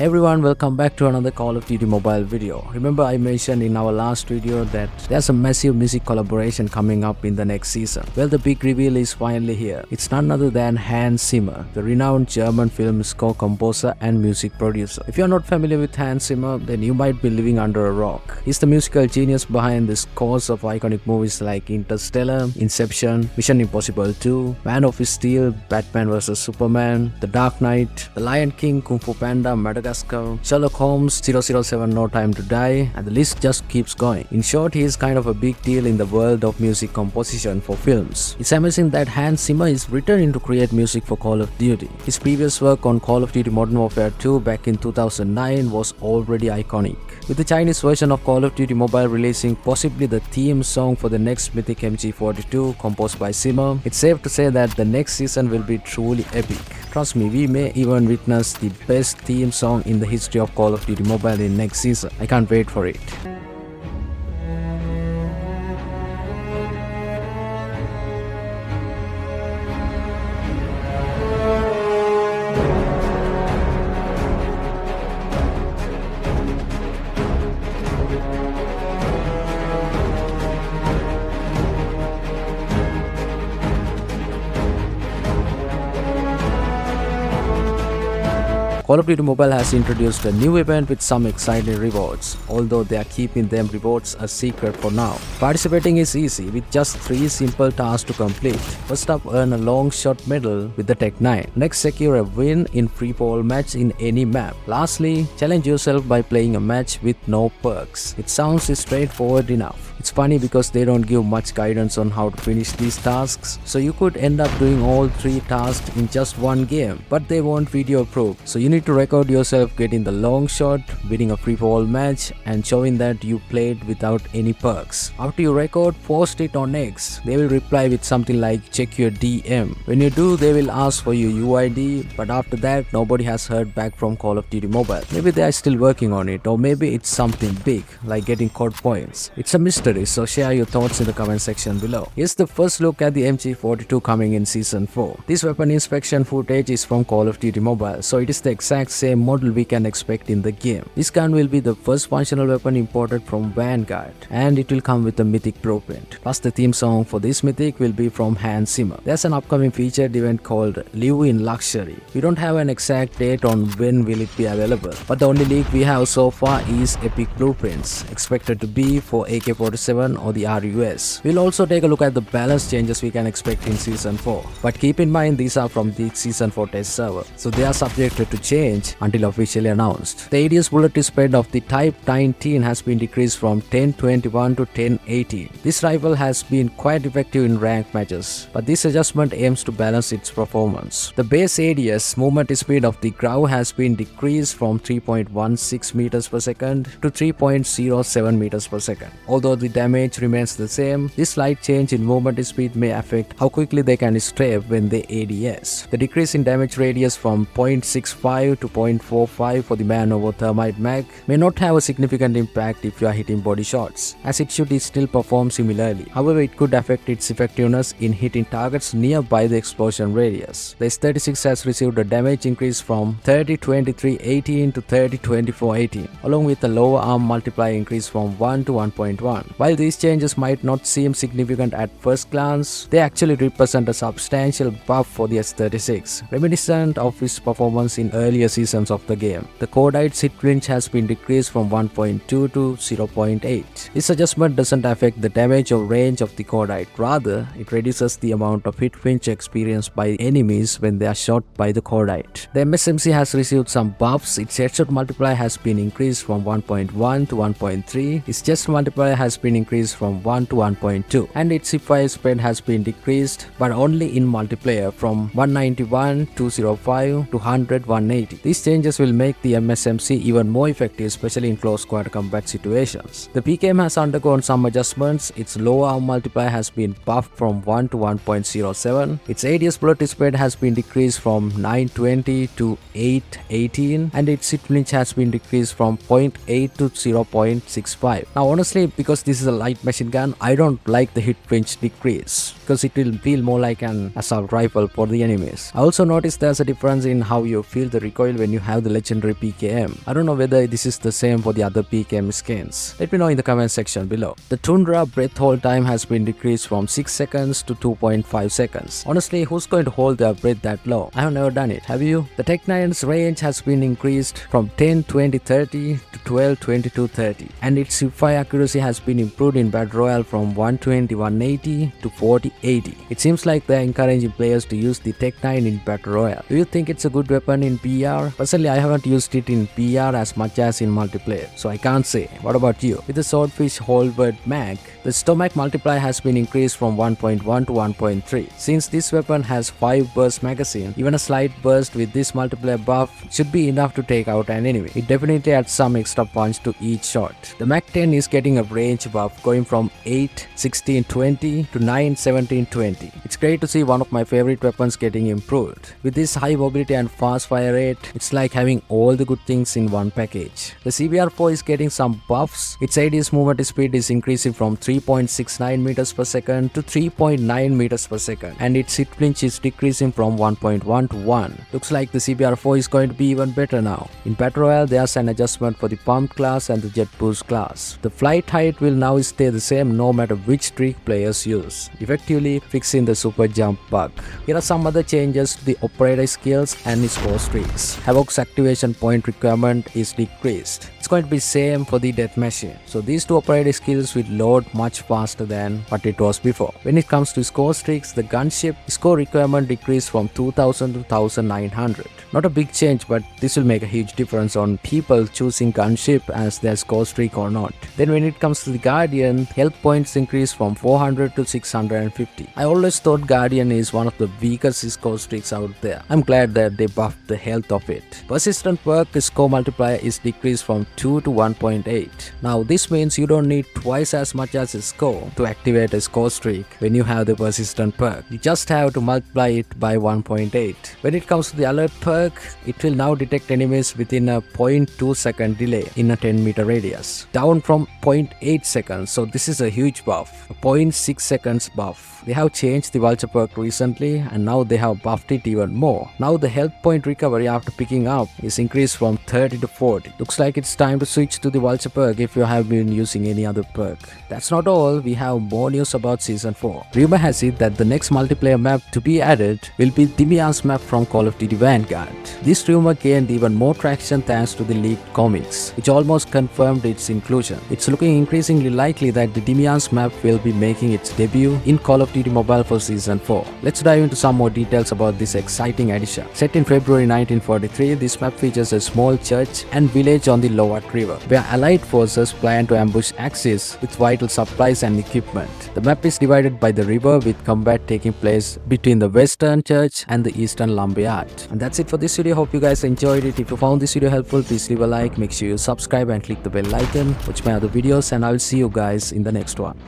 Everyone, welcome back to another Call of Duty mobile video. Remember I mentioned in our last video that there's a massive music collaboration coming up in the next season. Well, the big reveal is finally here. It's none other than Hans Zimmer, the renowned German film score composer and music producer. If you're not familiar with Hans Zimmer, then you might be living under a rock. He's the musical genius behind the scores of iconic movies like Interstellar, Inception, Mission Impossible 2, Man of Steel, Batman vs Superman, The Dark Knight, The Lion King, Kung Fu Panda, Madagascar, Sherlock Holmes, 007 No Time to Die, and the list just keeps going. In short, he is kind of a big deal in the world of music composition for films. It's amazing that Hans Zimmer is returning to create music for Call of Duty. His previous work on Call of Duty Modern Warfare 2 back in 2009 was already iconic, with the Chinese version of Call of Duty Mobile releasing possibly the theme song for the next Mythic MG42 composed by Zimmer. It's safe to say that the next season will be truly epic. Trust me, we may even witness the best theme song in the history of Call of Duty Mobile in next season. I can't wait for it. Call of Duty Mobile has introduced a new event with some exciting rewards, although they are keeping them rewards a secret for now. Participating is easy with just 3 simple tasks to complete. First up, earn a long shot medal with the Tech 9. Next, secure a win in free-for-all match in any map. Lastly, challenge yourself by playing a match with no perks. It sounds straightforward enough. It's funny because they don't give much guidance on how to finish these tasks, so you could end up doing all 3 tasks in just one game, but they won't video proof. So you need to record yourself getting the long shot, winning a free-for-all match, and showing that you played without any perks. After you record, post it on X. They will reply with something like check your DM. When you do, they will ask for your UID, but after that nobody has heard back from Call of Duty Mobile. Maybe they are still working on it, or maybe it's something big like getting COD points. It's a mystery, so share your thoughts in the comment section below. Here's the first look at the MG42 coming in Season 4. This weapon inspection footage is from Call of Duty Mobile, so it is the exact same model we can expect in the game. This gun will be the first functional weapon imported from Vanguard, and it will come with a Mythic blueprint. Plus, the theme song for this Mythic will be from Hans Zimmer. There's an upcoming featured event called Live in Luxury. We don't have an exact date on when will it be available, but the only leak we have so far is epic blueprints, expected to be for AK-47 or the RUS. We'll also take a look at the balance changes we can expect in Season 4, but keep in mind these are from the Season 4 test server, so they are subjected to change until officially announced. The ADS bullet spread of the Type 19 has been decreased from 1021 to 1018. This rifle has been quite effective in ranked matches, but this adjustment aims to balance its performance. The base ADS movement speed of the Grau has been decreased from 3.16 meters per second to 3.07 meters per second. Although the damage remains the same, this slight change in movement speed may affect how quickly they can strafe when they ADS. The decrease in damage radius from 0.65 to 0.45 for the man over thermite mag may not have a significant impact if you are hitting body shots, as it should still perform similarly. However, it could affect its effectiveness in hitting targets nearby the explosion radius. The S36 has received a damage increase from 30-23-18 to 30-24-18, along with a lower arm multiplier increase from 1 to 1.1. While these changes might not seem significant at first glance, they actually represent a substantial buff for the S36, reminiscent of its performance in earlier seasons of the game. The Cordite hit flinch has been decreased from 1.2 to 0.8. This adjustment doesn't affect the damage or range of the Cordite, rather it reduces the amount of hit flinch experienced by enemies when they are shot by the Cordite. The MSMC has received some buffs. Its headshot multiplier has been increased from 1.1 to 1.3, its chest multiplier has been increased from 1 to 1.2, and its hipfire spread has been decreased, but only in multiplayer from 191 205 to 100 180. These changes will make the MSMC even more effective, especially in close squad combat situations. The PKM has undergone some adjustments. Its lower arm multiplier has been buffed from 1 to 1.07. Its ADS bullet spread has been decreased from 920 to 818, and its hit flinch has been decreased from 0.8 to 0.65. Now honestly, because this is a light machine gun, I don't like the hit range decrease because it will feel more like an assault rifle for the enemies. I also noticed there's a difference in how you feel the recoil when you have the legendary PKM. I don't know whether this is the same for the other PKM skins. Let me know in the comment section below. The Tundra breath hold time has been decreased from 6 seconds to 2.5 seconds. Honestly, who's going to hold their breath that low? I have never done it. Have you? The Tech9's range has been increased from 10, 20, 30 to 12, 22, 30. And its fire accuracy has been improved in Battle Royale from 120, 180 to 40, 80. It seems like they're encouraging players to use the Tech9 in Battle Royale. Do you think it's a good weapon in PR? Personally, I haven't used it in PR as much as in multiplayer, so I can't say. What about you? With the Swordfish Halberd mag, the stomach multiplier has been increased from 1.1 to 1.3. Since this weapon has 5 burst magazine, even a slight burst with this multiplier buff should be enough to take out an enemy. It definitely adds some extra punch to each shot. The Mag 10 is getting a range buff going from 8, 16, 20 to 9, 17, 20. It's great to see one of my favorite weapons getting improved. With this high mobility and fast fire rate, it's like having all the good things in one package. The CBR4 is getting some buffs. Its ADS movement speed is increasing from 3.69 meters per second to 3.9 meters per second, and its hit flinch is decreasing from 1.1 to 1. Looks like the CBR4 is going to be even better now. In Battle Royale, there's an adjustment for the Pump class and the Jet Boost class. The flight height will now stay the same no matter which streak players use, effectively fixing the super jump bug. Here are some other changes to the operator skills and its Scorestreaks. Havoc's activation point requirement is decreased. It's going to be same for the Death Machine. So these two operator skills will load much faster than what it was before. When it comes to Scorestreaks, the gunship score requirement decreased from 2000 to 1900. Not a big change, but this will make a huge difference on people choosing gunship as their score streak or not. Then when it comes to the Guardian, health points increase from 400 to 650. I always thought Guardian is one of the weakest score streaks out there. I'm glad that they buffed the health of it. Persistent Perk score multiplier is decreased from 2 to 1.8. Now this means you don't need twice as much as a score to activate a score streak when you have the Persistent Perk. You just have to multiply it by 1.8. When it comes to the Alert Perk, it will now detect enemies within a 0.2 second delay in a 10 meter radius, down from 0.8 seconds, so this is a huge buff, a 0.6 seconds buff. They have changed the Vulture Perk recently and now they have buffed it even more. Now the health point recovery after picking up is increased from 30 to 40. Looks like it's time to switch to the Vulture Perk if you have been using any other perk. That's not all, we have more news about Season 4. Rumor has it that the next multiplayer map to be added will be Dimian's map from Call of Duty Vanguard. This rumor gained even more traction thanks to the leaked comics, which almost confirmed its inclusion. It's looking increasingly likely that the Dimian's map will be making its debut in Call of Duty Mobile for Season 4. Let's dive into some more details about this exciting addition. Set in February 1943, this map features a small church and village on the Lovat River, where Allied forces plan to ambush Axis with vital supplies and equipment. The map is divided by the river, with combat taking place between the Western Church and the Eastern Lumberyard. And that's it for this video. Hope you guys enjoyed it. If you found this video helpful, please leave a like, make sure you subscribe and click the bell icon, watch my other videos, and I will see you guys in the next one.